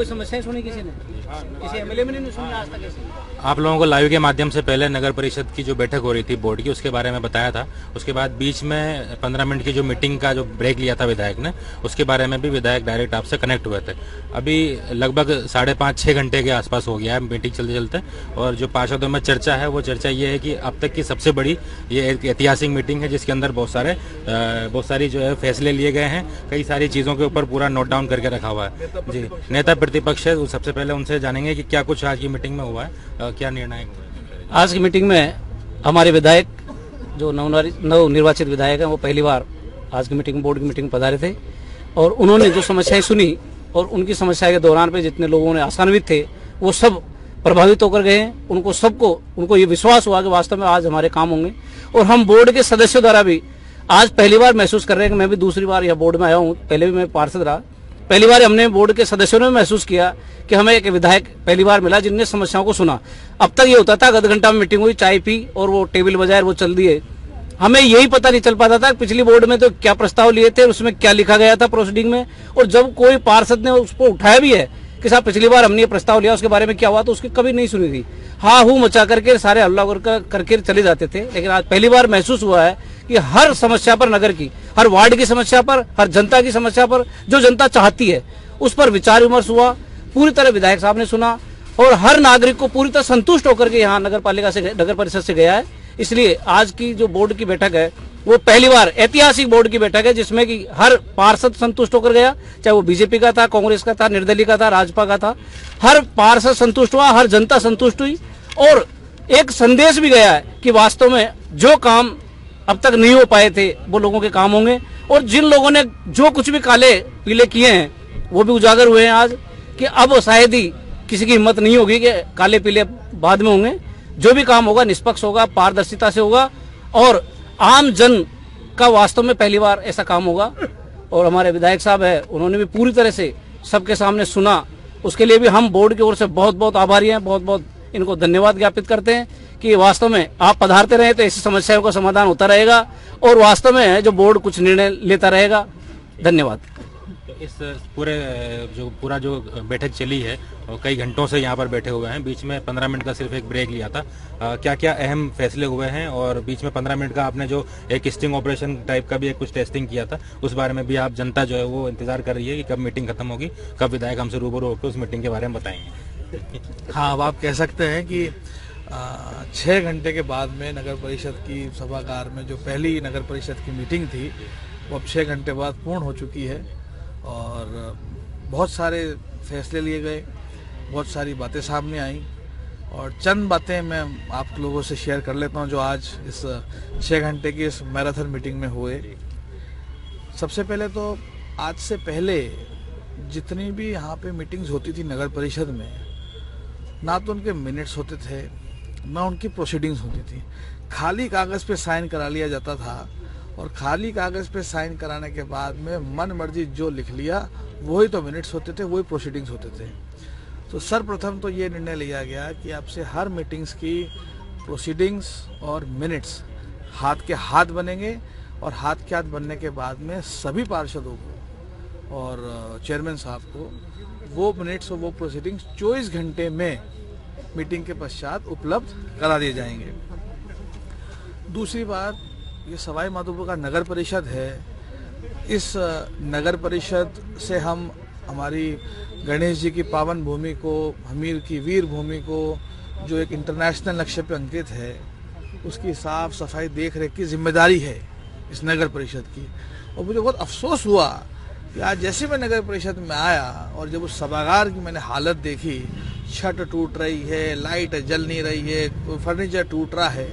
कोई समस्याएं सुनी किसी ने? किसी एमएलए में नहीं सुनी आज तक ऐसी? आप लोगों को लाइव के माध्यम से पहले नगर परिषद की जो बैठक हो रही थी बोर्ड की, उसके बारे में बताया था। उसके बाद बीच में 15 मिनट की जो मीटिंग का जो ब्रेक लिया था विधायक ने, उसके बारे में भी विधायक डायरेक्ट आपसे कनेक्ट हुए थे। अभी लगभग 5.5-6 घंटे के आसपास हो गया है मीटिंग चलते चलते, और जो पार्षदों में चर्चा है वो चर्चा ये है कि अब तक की सबसे बड़ी ये एक ऐतिहासिक मीटिंग है, जिसके अंदर बहुत सारी जो है फैसले लिए गए हैं। कई सारी चीजों के ऊपर पूरा नोट डाउन करके रखा हुआ है। जी, नेता प्रतिपक्ष है, सबसे पहले उनसे जानेंगे कि क्या कुछ आज की मीटिंग में हुआ है, क्या निर्णय हुआ। आज की मीटिंग में हमारे विधायक जो नवनिर्वाचित विधायक हैं वो पहली बार आज की मीटिंग, बोर्ड की मीटिंग पधारे थे, और उन्होंने जो समस्याएं सुनी और उनकी समस्या के दौरान पे जितने लोगों ने आशान्वित थे वो सब प्रभावित होकर गए हैं। उनको ये विश्वास हुआ कि वास्तव में आज हमारे काम होंगे, और हम बोर्ड के सदस्यों द्वारा भी आज पहली बार महसूस कर रहे हैं कि मैं भी दूसरी बार यह बोर्ड में आया हूँ, पहले भी मैं पार्षद रहा। पहली बार हमने बोर्ड के सदस्यों ने महसूस किया कि हमें एक विधायक पहली बार मिला जिनने समस्याओं को सुना। अब तक ये होता था आधा घंटा में मीटिंग हुई, चाय पी और वो टेबल बजाए वो चल दिए। हमें यही पता नहीं चल पाता था पिछली बोर्ड में तो क्या प्रस्ताव लिए थे, उसमें क्या लिखा गया था प्रोसीडिंग में, और जब कोई पार्षद ने उसको उठाया भी है कि साहब पिछली बार हमने ये प्रस्ताव लिया उसके बारे में क्या हुआ, तो उसकी कभी नहीं सुनी थी। हाँ हूँ मचा करके सारे हल्ला करके चले जाते थे, लेकिन आज पहली बार महसूस हुआ है कि हर समस्या पर, नगर की हर वार्ड की समस्या पर, हर जनता की समस्या पर, जो जनता चाहती है उस पर विचार विमर्श हुआ। पूरी तरह विधायक साहब ने सुना और हर नागरिक को पूरी तरह संतुष्ट होकर के यहाँ नगर परिषद से गया है। इसलिए आज की जो बोर्ड की बैठक है वो पहली बार ऐतिहासिक बोर्ड की बैठक है, जिसमें कि हर पार्षद संतुष्ट होकर गया, चाहे वो बीजेपी का था, कांग्रेस का था, निर्दलीय का था, राजपा का था। हर पार्षद संतुष्ट हुआ, हर जनता संतुष्ट हुई, और एक संदेश भी गया है कि वास्तव में जो काम अब तक नहीं हो पाए थे वो लोगों के काम होंगे, और जिन लोगों ने जो कुछ भी काले पीले किए हैं वो भी उजागर हुए हैं आज, कि अब शायद ही किसी की हिम्मत नहीं होगी कि काले पीले बाद में होंगे। जो भी काम होगा निष्पक्ष होगा, पारदर्शिता से होगा, और आम जन का वास्तव में पहली बार ऐसा काम होगा। और हमारे विधायक साहब है, उन्होंने भी पूरी तरह से सबके सामने सुना, उसके लिए भी हम बोर्ड की ओर से बहुत बहुत आभारी हैं, बहुत बहुत इनको धन्यवाद ज्ञापित करते हैं कि वास्तव में आप पधारते रहे तो ऐसी समस्याओं का समाधान होता रहेगा, और वास्तव में जो बोर्ड कुछ निर्णय लेता रहेगा। धन्यवाद। इस पूरा जो बैठक चली है और कई घंटों से यहाँ पर बैठे हुए हैं, बीच में 15 मिनट का सिर्फ एक ब्रेक लिया था, क्या क्या अहम फैसले हुए हैं, और बीच में 15 मिनट का आपने जो एक स्टिंग ऑपरेशन टाइप का भी एक कुछ टेस्टिंग किया था, उस बारे में भी आप जनता जो है वो इंतजार कर रही है कि कब मीटिंग खत्म होगी, कब विधायक हमसे रूबरू होकर उस मीटिंग के बारे में बताएंगे। हाँ, अब आप कह सकते हैं कि 6 घंटे के बाद में नगर परिषद की सभागार में जो पहली नगर परिषद की मीटिंग थी वो अब 6 घंटे बाद पूर्ण हो चुकी है, और बहुत सारे फैसले लिए गए, बहुत सारी बातें सामने आई, और चंद बातें मैं आप लोगों से शेयर कर लेता हूं जो आज इस 6 घंटे की इस मैराथन मीटिंग में हुए। सबसे पहले तो आज से पहले जितनी भी यहाँ पे मीटिंग्स होती थी नगर परिषद में, ना तो उनके मिनट्स होते थे ना उनकी प्रोसीडिंग्स होती थी। खाली कागज़ पे साइन करा लिया जाता था, और खाली कागज़ पे साइन कराने के बाद में मन मर्जी जो लिख लिया वही तो मिनट्स होते थे, वही प्रोसीडिंग्स होते थे। तो सर्वप्रथम तो ये निर्णय लिया गया कि अब से हर मीटिंग्स की प्रोसीडिंग्स और मिनट्स हाथ के हाथ बनेंगे, और हाथ के हाथ बनने के बाद में सभी पार्षदों को और चेयरमैन साहब को वो मिनट्स और वो प्रोसीडिंग्स 24 घंटे में मीटिंग के पश्चात उपलब्ध करा दिए जाएंगे। दूसरी बात, ये सवाई माधोपुर का नगर परिषद है, इस नगर परिषद से हम हमारी गणेश जी की पावन भूमि को, हमीर की वीर भूमि को, जो एक इंटरनेशनल नक्शे पे अंकित है, उसकी साफ सफाई देख रेख की जिम्मेदारी है इस नगर परिषद की। और मुझे बहुत अफसोस हुआ कि आज जैसे मैं नगर परिषद में आया और जब उस सभागार की मैंने हालत देखी, छत टूट रही है, लाइट जल नहीं रही है, फर्नीचर टूट रहा है,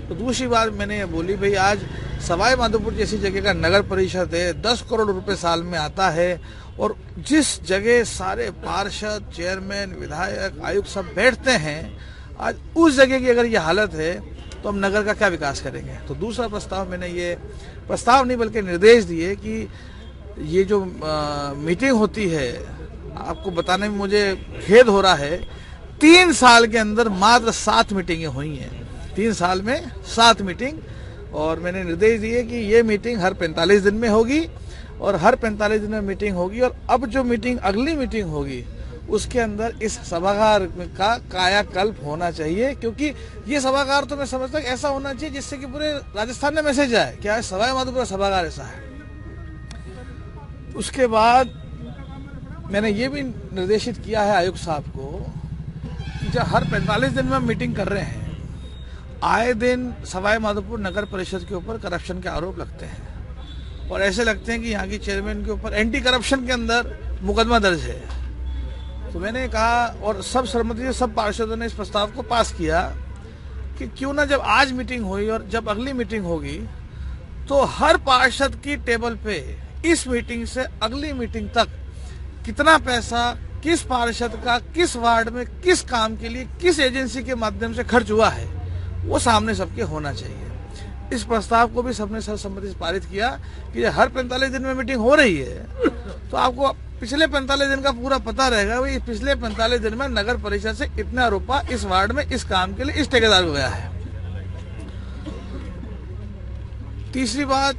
तो दूसरी बात मैंने ये बोली, भाई आज सवाई माधोपुर जैसी जगह का नगर परिषद है, 10 करोड़ रुपए साल में आता है, और जिस जगह सारे पार्षद, चेयरमैन, विधायक, आयुक्त सब बैठते हैं, आज उस जगह की अगर ये हालत है तो हम नगर का क्या विकास करेंगे। तो दूसरा प्रस्ताव, मैंने ये प्रस्ताव नहीं बल्कि निर्देश दिए कि ये जो मीटिंग होती है, आपको बताने में मुझे खेद हो रहा है, 3 साल के अंदर मात्र 7 मीटिंगें हुई हैं, 3 साल में 7 मीटिंग। और मैंने निर्देश दिए कि ये मीटिंग हर 45 दिन में होगी, और हर 45 दिन में मीटिंग होगी, और अब जो मीटिंग अगली मीटिंग होगी उसके अंदर इस सभागार का कायाकल्प होना चाहिए, क्योंकि ये सभागार तो मैं समझता हूँ ऐसा होना चाहिए जिससे कि पूरे राजस्थान में मैसेज आए क्या सवाई माधोपुर सभागार ऐसा है। उसके बाद मैंने ये भी निर्देशित किया है आयुक्त साहब को कि जब हर 45 दिन में मीटिंग कर रहे हैं, आए दिन सवाई माधोपुर नगर परिषद के ऊपर करप्शन के आरोप लगते हैं और ऐसे लगते हैं कि यहाँ की चेयरमैन के ऊपर एंटी करप्शन के अंदर मुकदमा दर्ज है। तो मैंने कहा और सब सहमति से सब पार्षदों ने इस प्रस्ताव को पास किया कि क्यों ना जब आज मीटिंग हुई और जब अगली मीटिंग होगी तो हर पार्षद की टेबल पे इस मीटिंग से अगली मीटिंग तक कितना पैसा किस पार्षद का किस वार्ड में किस काम के लिए किस एजेंसी के माध्यम से खर्च हुआ है वो सामने सबके होना चाहिए। इस प्रस्ताव को भी सबने सर्वसम्मति से पारित किया कि हर 45 दिन में मीटिंग हो रही है तो आपको पिछले 45 दिन का पूरा पता रहेगा भाई पिछले 45 दिन में नगर परिषद से इतना रुपया इस वार्ड में इस काम के लिए इस ठेकेदार को गया है। तीसरी बात,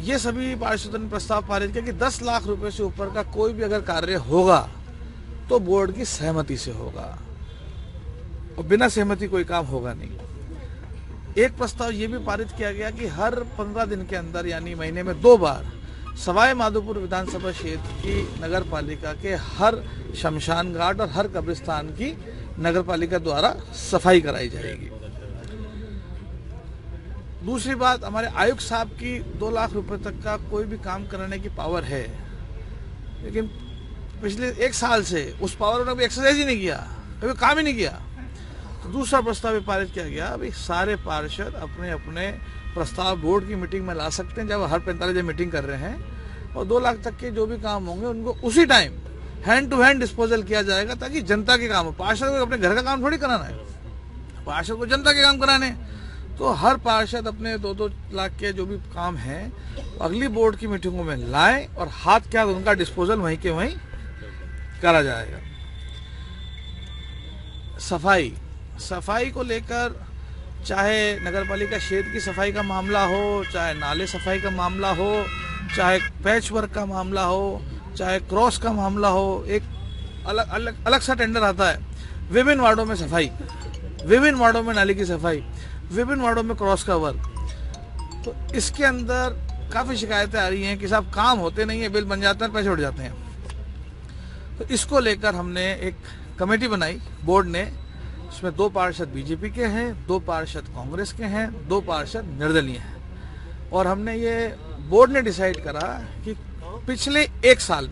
ये सभी पार्षदों ने प्रस्ताव पारित किया कि 10 लाख रुपए से ऊपर का कोई भी अगर कार्य होगा तो बोर्ड की सहमति से होगा और बिना सहमति कोई काम होगा नहीं। एक प्रस्ताव ये भी पारित किया गया कि हर 15 दिन के अंदर यानी महीने में 2 बार सवाई माधोपुर विधानसभा क्षेत्र की नगर पालिका के हर शमशान घाट और हर कब्रिस्तान की नगर पालिका द्वारा सफाई कराई जाएगी। दूसरी बात, हमारे आयुक्त साहब की 2 लाख रुपए तक का कोई भी काम कराने की पावर है, लेकिन पिछले 1 साल से उस पावर ने कभी एक्सरसाइज ही नहीं किया, कभी काम ही नहीं किया। तो दूसरा प्रस्ताव पारित किया गया अभी सारे पार्षद अपने अपने प्रस्ताव बोर्ड की मीटिंग में ला सकते हैं जब हर 45 दिन मीटिंग कर रहे हैं और 2 लाख तक के जो भी काम होंगे उनको उसी time hand to hand disposal किया जाएगा ताकि जनता के काम हो। पार्षद को अपने घर का काम थोड़ी कराना है, पार्षद को जनता के काम कराने। तो हर पार्षद अपने 2-2 लाख के जो भी काम है अगली बोर्ड की मीटिंगों में लाएं और हाथ क्या उनका डिस्पोजल वहीं के वहीं करा जाएगा। सफाई को लेकर चाहे नगरपालिका क्षेत्र की सफाई का मामला हो, चाहे नाले सफाई का मामला हो, चाहे पैच वर्क का मामला हो, चाहे क्रॉस का मामला हो, एक अलग सा टेंडर आता है। विभिन्न वार्डों में सफाई, विभिन्न वार्डों में नाली की सफाई, विभिन्न वार्डों में क्रॉस का वर्क। तो इसके अंदर काफी शिकायतें आ रही हैं कि साहब काम होते नहीं है, बिल बन जाते हैं, पैसे उड़ जाते हैं। तो इसको लेकर हमने एक कमेटी बनाई बोर्ड ने, उसमें 2 पार्षद बीजेपी के हैं, 2 पार्षद कांग्रेस के हैं, 2 पार्षद निर्दलीय हैं। और हमने ये बोर्ड ने डिसाइड करा कि पिछले 1 साल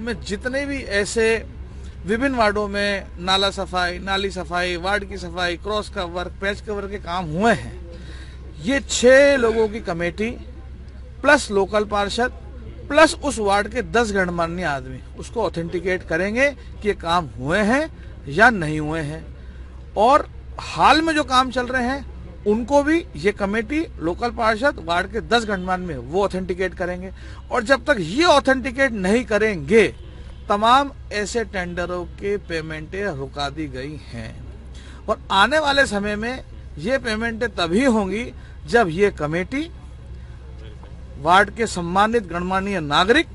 में जितने भी ऐसे विभिन्न वार्डों में नाला सफाई, नाली सफाई, वार्ड की सफाई, क्रॉस का वर्क, पैच का वर्क के काम हुए हैं, ये 6 लोगों की कमेटी प्लस लोकल पार्षद प्लस उस वार्ड के 10 गणमान्य आदमी उसको ऑथेंटिकेट करेंगे कि ये काम हुए हैं या नहीं हुए हैं। और हाल में जो काम चल रहे हैं उनको भी ये कमेटी लोकल पार्षद वार्ड के 10 गणमान्य में वो ऑथेंटिकेट करेंगे। और जब तक ये ऑथेंटिकेट नहीं करेंगे तमाम ऐसे टेंडरों के पेमेंटें रुका दी गई हैं। और आने वाले समय में ये पेमेंटें तभी होंगी जब ये कमेटी वार्ड के सम्मानित गणमान्य नागरिक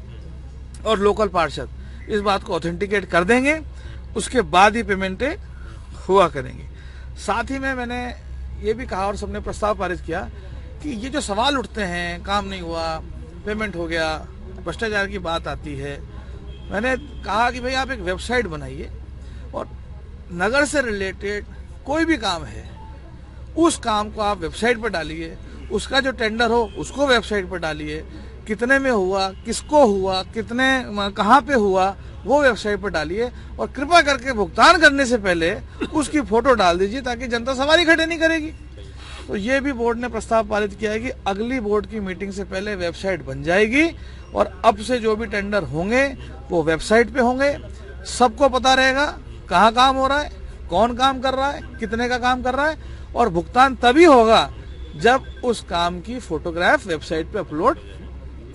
और लोकल पार्षद इस बात को ऑथेंटिकेट कर देंगे, उसके बाद ही पेमेंटें हुआ करेंगी। साथ ही में मैंने ये भी कहा और सबने प्रस्ताव पारित किया कि ये जो सवाल उठते हैं काम नहीं हुआ, पेमेंट हो गया, भ्रष्टाचार की बात आती है, मैंने कहा कि भाई आप एक वेबसाइट बनाइए और नगर से रिलेटेड कोई भी काम है उस काम को आप वेबसाइट पर डालिए, उसका जो टेंडर हो उसको वेबसाइट पर डालिए, कितने में हुआ, किसको हुआ, कितने कहाँ पे हुआ वो वेबसाइट पर डालिए और कृपा करके भुगतान करने से पहले उसकी फोटो डाल दीजिए ताकि जनता सवाल खड़े नहीं करेगी। तो ये भी बोर्ड ने प्रस्ताव पारित किया है कि अगली बोर्ड की मीटिंग से पहले वेबसाइट बन जाएगी और अब से जो भी टेंडर होंगे वो वेबसाइट पे होंगे, सबको पता रहेगा कहाँ काम हो रहा है, कौन काम कर रहा है, कितने का काम कर रहा है और भुगतान तभी होगा जब उस काम की फोटोग्राफ वेबसाइट पे अपलोड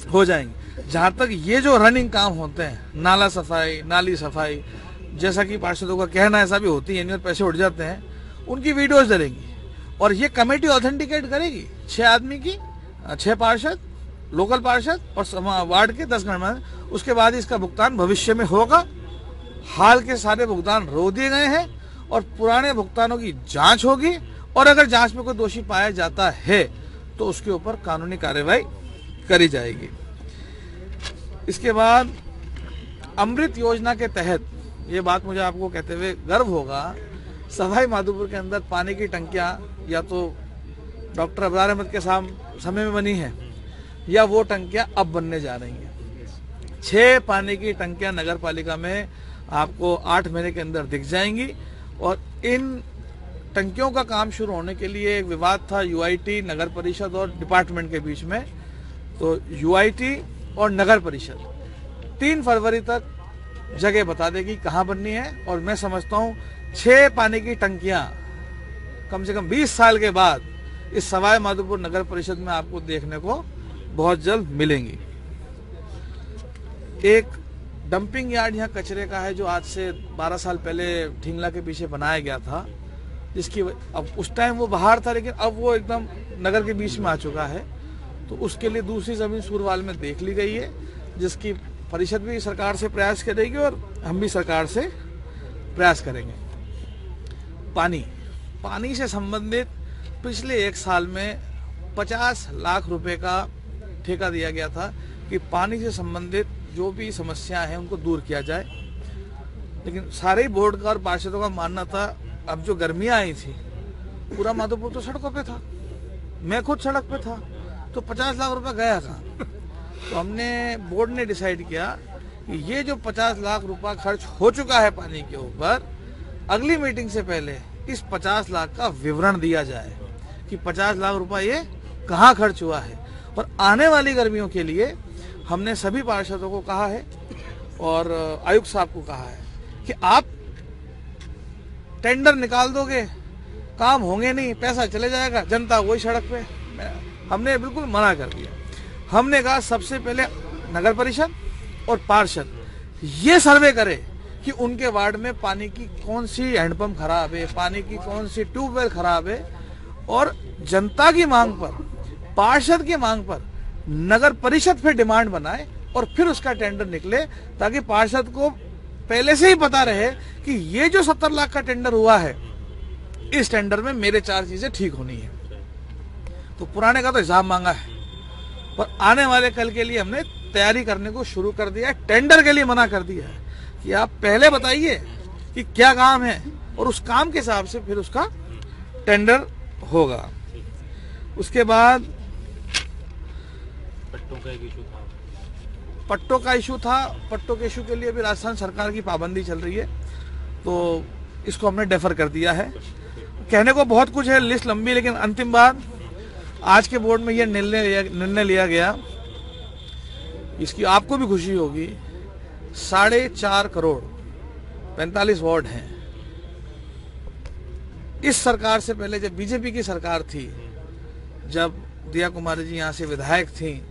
हो जाएंगे। जहां तक ये जो रनिंग काम होते हैं, नाला सफाई, नाली सफाई, जैसा कि पार्षदों का कहना ऐसा भी होती है और पैसे उड़ जाते हैं, उनकी वीडियोस डलेंगी और ये कमेटी ऑथेंटिकेट करेगी 6 आदमी की, 6 पार्षद, लोकल पार्षद और वार्ड के 10 गणमान्य, उसके बाद इसका भुगतान भविष्य में होगा। हाल के सारे भुगतान रोक दिए गए हैं और पुराने भुगतानों की जांच होगी और अगर जांच में कोई दोषी पाया जाता है तो उसके ऊपर कानूनी कार्रवाई करी जाएगी। इसके बाद अमृत योजना के तहत, ये बात मुझे आपको कहते हुए गर्व होगा, सवाई माधोपुर के अंदर पानी की टंकियां या तो डॉक्टर अब्रार अहमद के समय में बनी है या वो टंकियां अब बनने जा रही हैं। 6 पानी की टंकियां नगर पालिका में आपको 8 महीने के अंदर दिख जाएंगी और इन टंकियों का काम शुरू होने के लिए एक विवाद था यूआईटी, नगर परिषद और डिपार्टमेंट के बीच में। तो यूआईटी और नगर परिषद 3 फरवरी तक जगह बता देगी कहाँ बननी है और मैं समझता हूँ 6 पानी की टंकियां कम से कम 20 साल के बाद इस सवाई माधोपुर नगर परिषद में आपको देखने को बहुत जल्द मिलेंगी। एक डंपिंग यार्ड यहाँ कचरे का है जो आज से 12 साल पहले ठिंगला के पीछे बनाया गया था, जिसकी अब उस टाइम वो बाहर था लेकिन अब वो एकदम नगर के बीच में आ चुका है। तो उसके लिए दूसरी जमीन सूरवाल में देख ली गई है, जिसकी परिषद भी सरकार से प्रयास करेगी और हम भी सरकार से प्रयास करेंगे। पानी से संबंधित पिछले 1 साल में 50 लाख रुपए का ठेका दिया गया था कि पानी से संबंधित जो भी समस्याएं हैं उनको दूर किया जाए। लेकिन सारे ही बोर्ड का और पार्षदों का मानना था, अब जो गर्मियां आई थी पूरा माधोपुर तो सड़कों पे था, मैं खुद सड़क पे था, तो 50 लाख रुपए गया था। तो हमने बोर्ड ने डिसाइड किया कि ये जो 50 लाख रुपए खर्च हो चुका है पानी के ऊपर, अगली मीटिंग से पहले इस 50 लाख का विवरण दिया जाए कि 50 लाख रुपए ये कहाँ खर्च हुआ है। और आने वाली गर्मियों के लिए हमने सभी पार्षदों को कहा है और आयुक्त साहब को कहा है कि आप टेंडर निकाल दोगे, काम होंगे नहीं, पैसा चले जाएगा, जनता वही सड़क पे। हमने बिल्कुल मना कर दिया। हमने कहा सबसे पहले नगर परिषद और पार्षद ये सर्वे करे कि उनके वार्ड में पानी की कौन सी हैंडपंप खराब है, पानी की कौन सी ट्यूबवेल खराब है, और जनता की मांग पर, पार्षद की मांग पर नगर परिषद फिर डिमांड बनाए और फिर उसका टेंडर निकले, ताकि पार्षद को पहले से ही पता रहे कि ये जो 70 लाख का टेंडर हुआ है, इस टेंडर में मेरे 4 चीजें ठीक होनी है। तो पुराने का तो हिसाब मांगा है और आने वाले कल के लिए हमने तैयारी करने को शुरू कर दिया है। टेंडर के लिए मना कर दिया है कि आप पहले बताइए कि क्या काम है और उस काम के हिसाब से फिर उसका टेंडर होगा। उसके बाद पट्टों का एक इशू था। पट्टों के इशू के लिए भी राजस्थान सरकार की पाबंदी चल रही है, तो इसको हमने डेफर कर दिया है। कहने को बहुत कुछ है, लिस्ट लंबी, लेकिन अंतिम बात आज के बोर्ड में यह निर्णय लिया गया, इसकी आपको भी खुशी होगी। 4.5 करोड़ 45 वार्ड हैं। इस सरकार से पहले जब बीजेपी की सरकार थी, जब दिया कुमारी जी यहाँ से विधायक थी,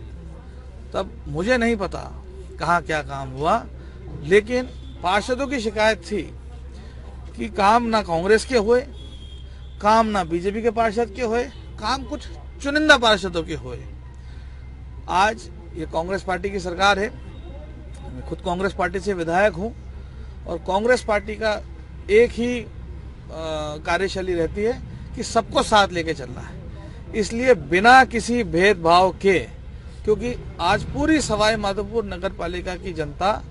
तब मुझे नहीं पता कहाँ क्या काम हुआ, लेकिन पार्षदों की शिकायत थी कि काम ना कांग्रेस के हुए, काम ना बीजेपी के पार्षद के हुए, काम कुछ चुनिंदा पार्षदों के हुए। आज ये कांग्रेस पार्टी की सरकार है, मैं खुद कांग्रेस पार्टी से विधायक हूँ और कांग्रेस पार्टी का एक ही कार्यशैली रहती है कि सबको साथ लेके चलना है। इसलिए बिना किसी भेदभाव के, क्योंकि आज पूरी सवाई माधोपुर नगर पालिका की जनता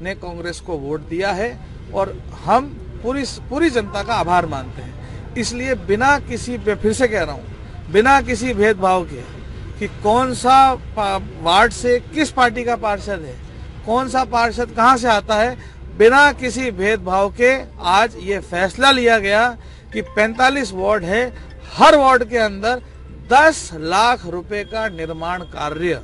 ने कांग्रेस को वोट दिया है और हम पूरी जनता का आभार मानते हैं। इसलिए बिना किसी, फिर से कह रहा हूँ, बिना किसी भेदभाव के कि कौन सा वार्ड से किस पार्टी का पार्षद है, कौन सा पार्षद कहाँ से आता है, बिना किसी भेदभाव के आज ये फैसला लिया गया कि 45 वार्ड है, हर वार्ड के अंदर 10 लाख रुपए का निर्माण कार्य,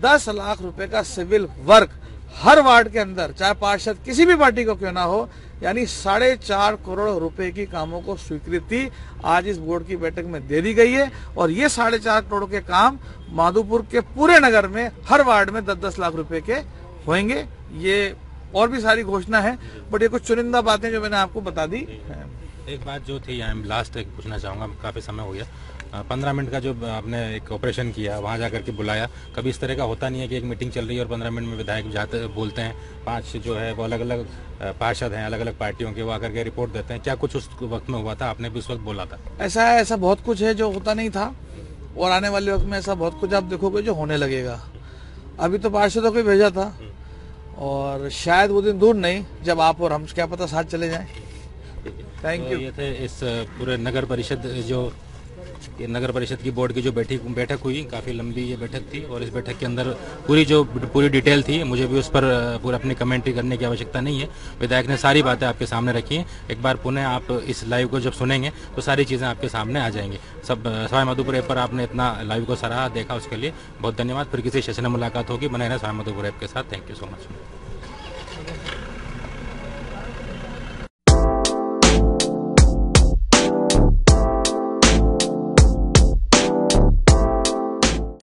10 लाख रुपए का सिविल वर्क हर वार्ड के अंदर, चाहे पार्षद किसी भी पार्टी को क्यों ना हो, यानी 4.5 करोड़ रुपए की कामों को स्वीकृति आज इस बोर्ड की बैठक में दे दी गई है। और ये 4.5 करोड़ के काम माधोपुर के पूरे नगर में हर वार्ड में 10-10 लाख रुपए के होंगे। ये और भी सारी घोषणा है, बट ये कुछ चुनिंदा बातें जो मैंने आपको बता दी। एक बात जो थी, लास्ट एक पूछना चाहूंगा, काफी समय हो गया, 15 मिनट का जो आपने एक ऑपरेशन किया, वहाँ जाकर के बुलाया, कभी इस तरह का होता नहीं है कि एक मीटिंग चल रही है और 15 मिनट में विधायक जाते बोलते हैं, 5 जो है वो अलग अलग पार्षद हैं, अलग अलग पार्टियों के, वो आकर के रिपोर्ट देते हैं। क्या कुछ उस वक्त में हुआ था? आपने भी उस वक्त बोला था। ऐसा बहुत कुछ है जो होता नहीं था, और आने वाले वक्त में ऐसा बहुत कुछ आप देखोगे जो होने लगेगा। अभी तो पार्षदों को भेजा था, और शायद वो दिन दूर नहीं जब आप और हम क्या पता साथ चले जाएं। Thank you. ये थे इस पूरे नगर परिषद ये नगर परिषद की बोर्ड की जो बैठक हुई, काफ़ी लंबी ये बैठक थी, और इस बैठक के अंदर पूरी डिटेल थी। मुझे भी उस पर पूरा अपनी कमेंट्री करने की आवश्यकता नहीं है। विधायक ने सारी बातें आपके सामने रखी हैं। एक बार पुनः आप इस लाइव को जब सुनेंगे तो सारी चीज़ें आपके सामने आ जाएंगी। सब सवाई माधोपुर ऐप पर आपने इतना लाइव को सराहा, देखा, उसके लिए बहुत धन्यवाद। फिर किसी सेशन में मुलाकात होगी। बने रहें सवाई माधोपुर ऐप के साथ। Thank you so much.